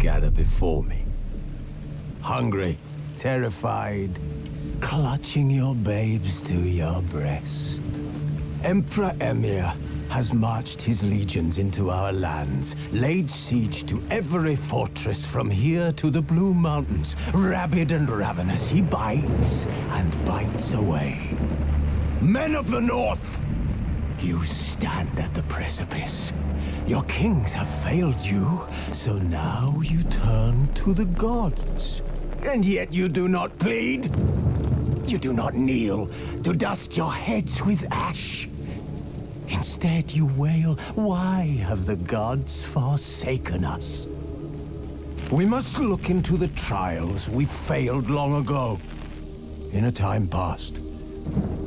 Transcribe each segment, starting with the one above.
gather before me. Hungry, terrified, clutching your babes to your breast. Emperor Emir has marched his legions into our lands, laid siege to every fortress from here to the Blue Mountains. Rabid and ravenous, he bites and bites away. Men of the North, you stand at the precipice. Your kings have failed you, so now you turn to the gods. And yet you do not plead. You do not kneel to dust your heads with ash. Instead you wail, why have the gods forsaken us? We must look into the trials we failed long ago. In a time past,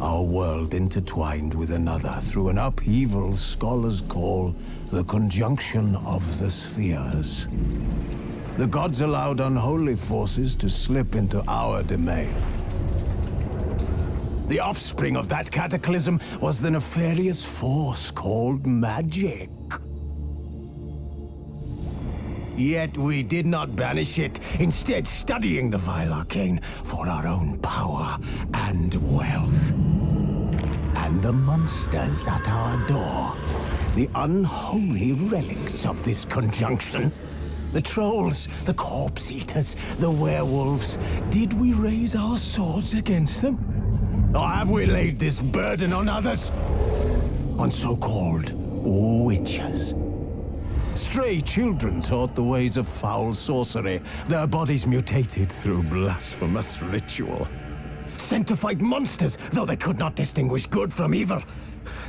our world intertwined with another through an upheaval scholars call the conjunction of the spheres. The gods allowed unholy forces to slip into our domain. The offspring of that cataclysm was the nefarious force called magic. Yet we did not banish it, instead studying the vile arcane for our own power and wealth. And the monsters at our door, the unholy relics of this conjunction. The trolls, the corpse eaters, the werewolves. Did we raise our swords against them? Or have we laid this burden on others? On so-called witches. Stray children taught the ways of foul sorcery, their bodies mutated through blasphemous ritual. Sent to fight monsters, though they could not distinguish good from evil.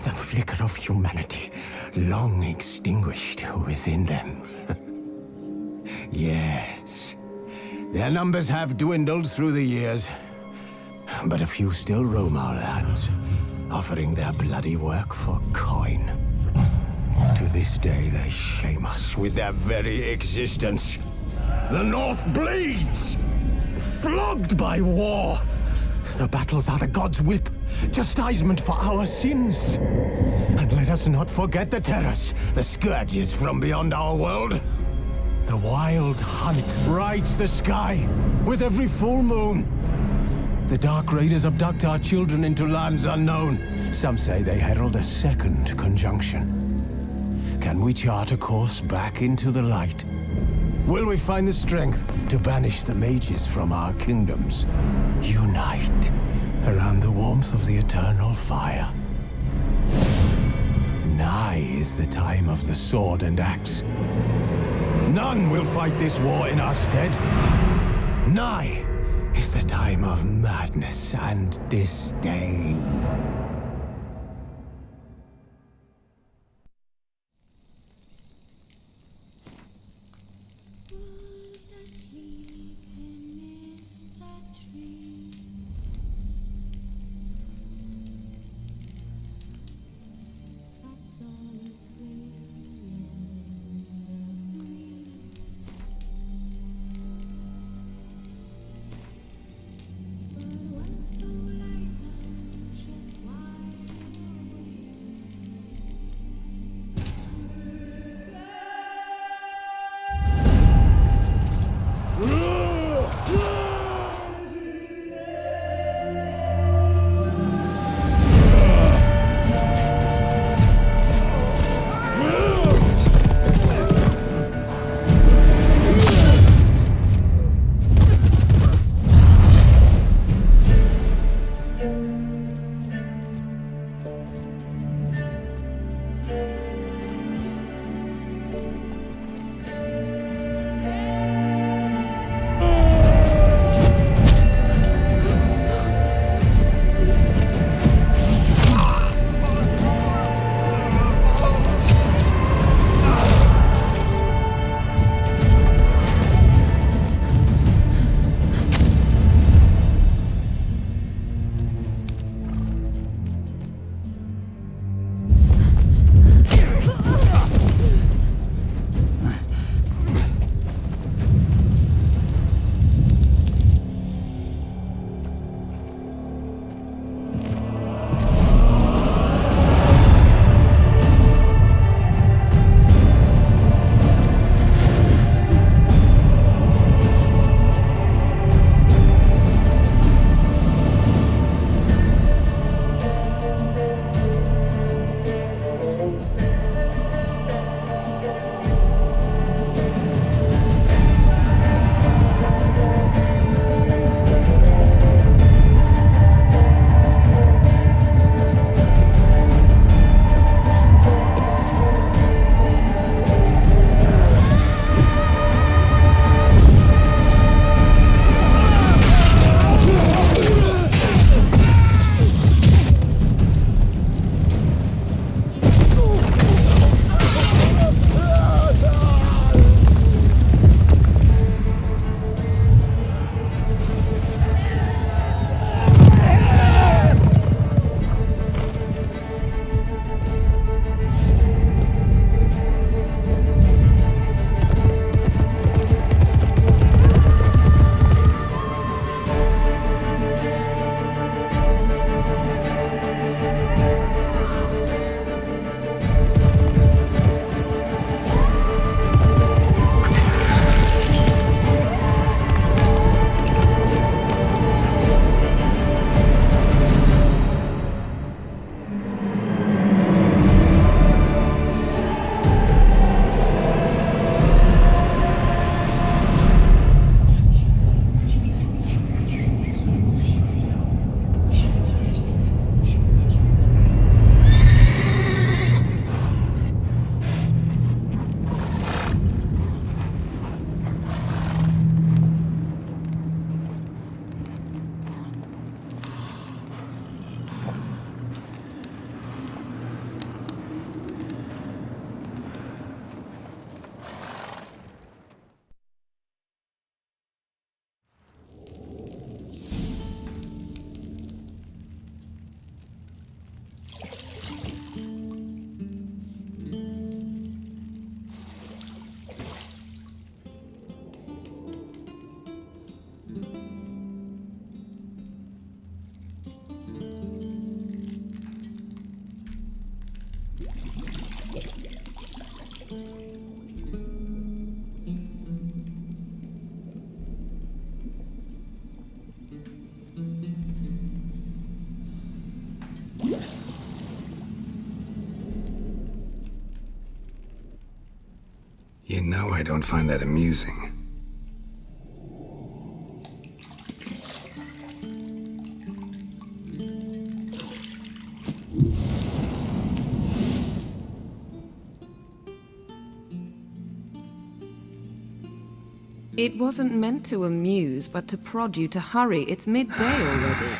The flicker of humanity, long extinguished within them. Yes, their numbers have dwindled through the years. But a few still roam our lands, offering their bloody work for coin. To this day, they shame us with their very existence. The North bleeds, flogged by war. The battles are the gods' whip, chastisement for our sins. And let us not forget the terrors, the scourges from beyond our world. The wild hunt rides the sky with every full moon. The Dark Raiders abduct our children into lands unknown. Some say they herald a second conjunction. Can we chart a course back into the light? Will we find the strength to banish the mages from our kingdoms? Unite around the warmth of the eternal fire. Nigh is the time of the sword and axe. None will fight this war in our stead. Nigh is the time of madness and disdain. Just You know I don't find that amusing. It wasn't meant to amuse, but to prod you to hurry. It's midday already.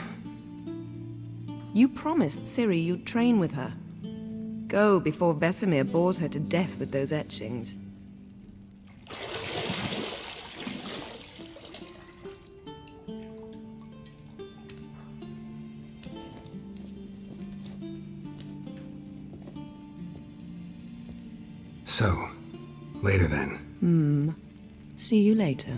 You promised Ciri you'd train with her. Go before Vesemir bores her to death with those etchings. So, later then. See you later.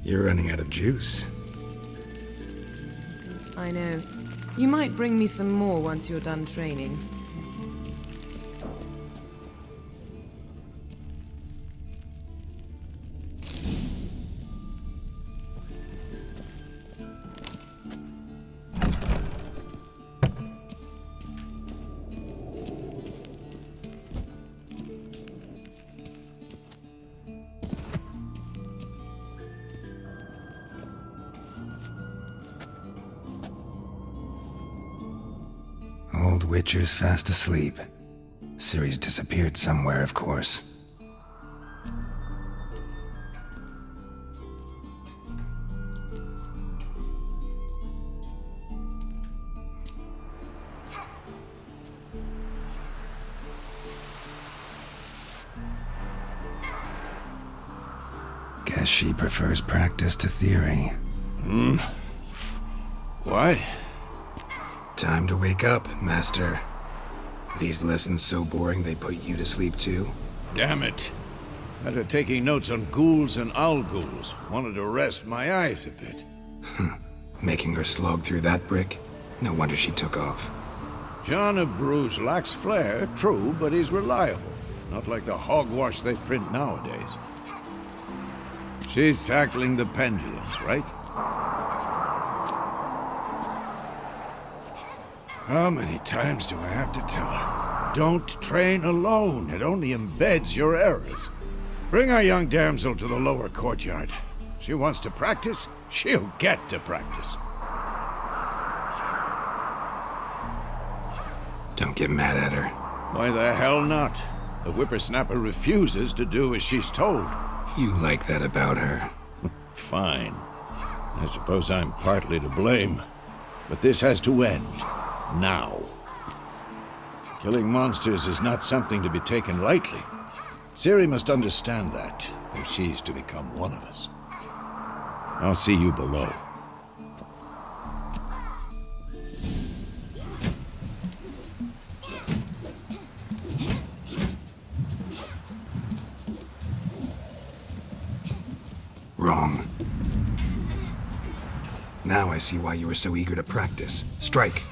You're running out of juice. I know. You might bring me some more once you're done training. Old Witcher's fast asleep. Ciri's disappeared somewhere, of course. Guess she prefers practice to theory. What? Time to wake up, Master. These lessons so boring they put you to sleep too? Damn it. After taking notes on ghouls and owl ghouls, wanted to rest my eyes a bit. Making her slog through that brick? No wonder she took off. John of Bruges lacks flair, true, but he's reliable. Not like the hogwash they print nowadays. She's tackling the pendulums, right? How many times do I have to tell her? Don't train alone. It only embeds your errors. Bring our young damsel to the lower courtyard. She wants to practice, she'll get to practice. Don't get mad at her. Why the hell not? The whippersnapper refuses to do as she's told. You like that about her. Fine. I suppose I'm partly to blame. But this has to end. Now. Killing monsters is not something to be taken lightly. Ciri must understand that, if she's to become one of us. I'll see you below. Wrong. Now I see why you were so eager to practice. Strike.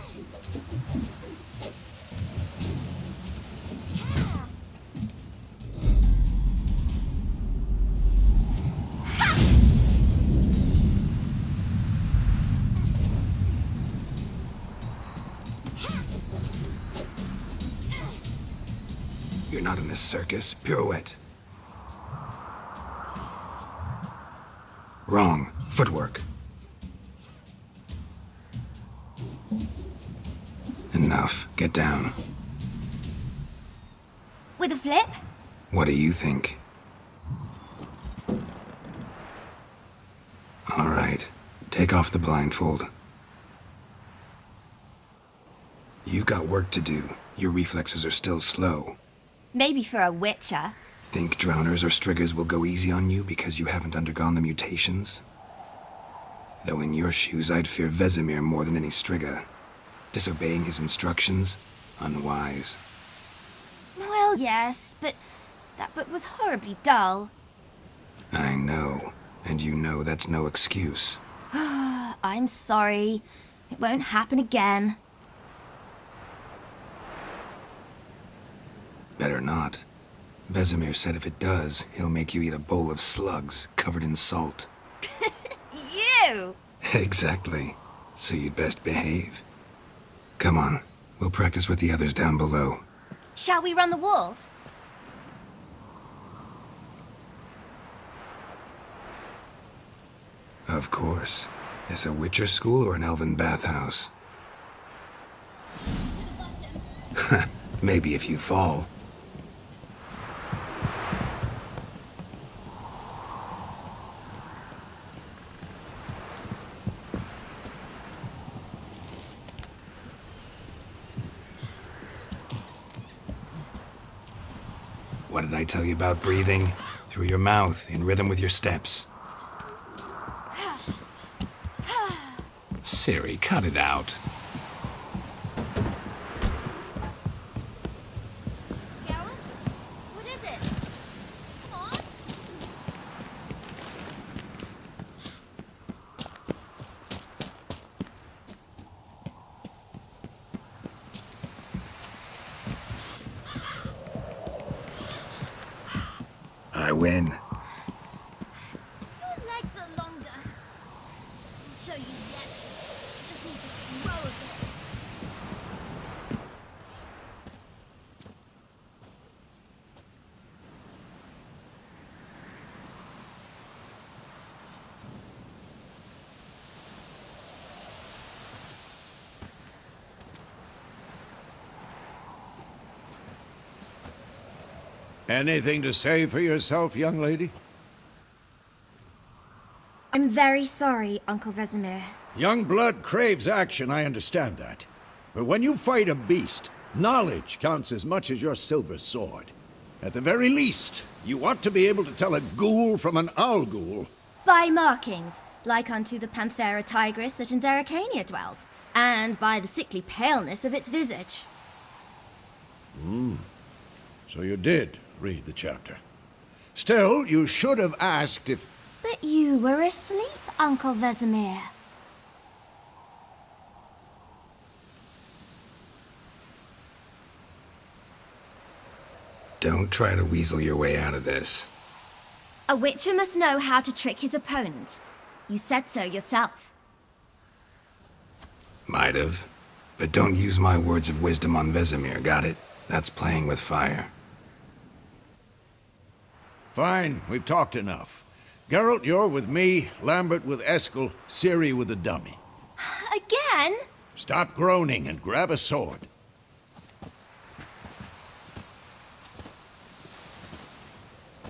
You're not in a circus. Pirouette. Wrong. Footwork. Enough. Get down. With a flip? What do you think? All right. Take off the blindfold. You've got work to do. Your reflexes are still slow. Maybe for a witcher. Think drowners or striggers will go easy on you because you haven't undergone the mutations? Though in your shoes, I'd fear Vesemir more than any strigger. Disobeying his instructions? Unwise. Well, yes, but that book was horribly dull. I know. And you know that's no excuse. I'm sorry. It won't happen again. Better not. Vesemir said if it does, he'll make you eat a bowl of slugs covered in salt. You! Exactly. So you'd best behave. Come on. We'll practice with the others down below. Shall we run the walls? Of course. Is a Witcher school or an elven bathhouse? Maybe if you fall. What did I tell you about breathing? Through your mouth, in rhythm with your steps. Siri, cut it out. Geralt? What is it? Come on. I win. Your legs are longer. I'll show you yet. Just need to grow a bit. Anything to say for yourself, young lady? I'm very sorry, Uncle Vesemir. Young blood craves action, I understand that. But when you fight a beast, knowledge counts as much as your silver sword. At the very least, you ought to be able to tell a ghoul from an owl ghoul. By markings, like unto the Panthera tigris that in Zeracania dwells, and by the sickly paleness of its visage. So you did read the chapter. Still, you should have asked if... But you were asleep, Uncle Vesemir. Don't try to weasel your way out of this. A witcher must know how to trick his opponent. You said so yourself. Might have. But don't use my words of wisdom on Vesemir, got it? That's playing with fire. Fine, we've talked enough. Geralt, you're with me, Lambert with Eskel, Ciri with the dummy. Again? Stop groaning and grab a sword.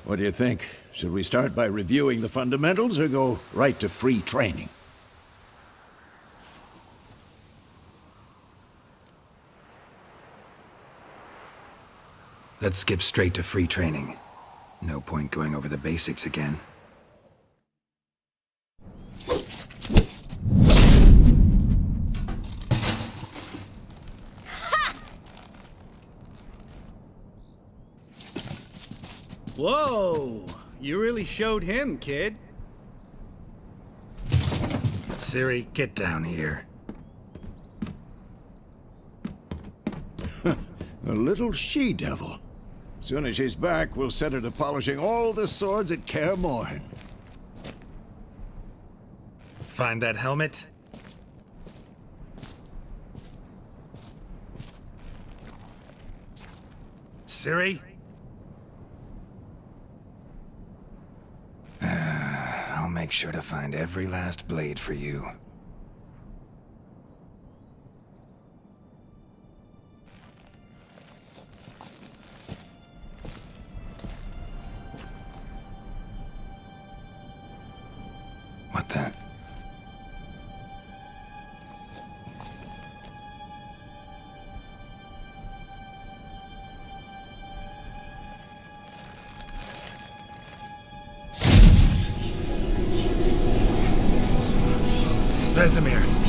What do you think? Should we start by reviewing the fundamentals or go right to free training? Let's skip straight to free training. No point going over the basics again. Whoa! You really showed him, kid. Ciri, get down here. A little she-devil. Soon as she's back, we'll set her to polishing all the swords at Kaer Morhen. Find that helmet? Ciri? I'll make sure to find every last blade for you. Vesemir.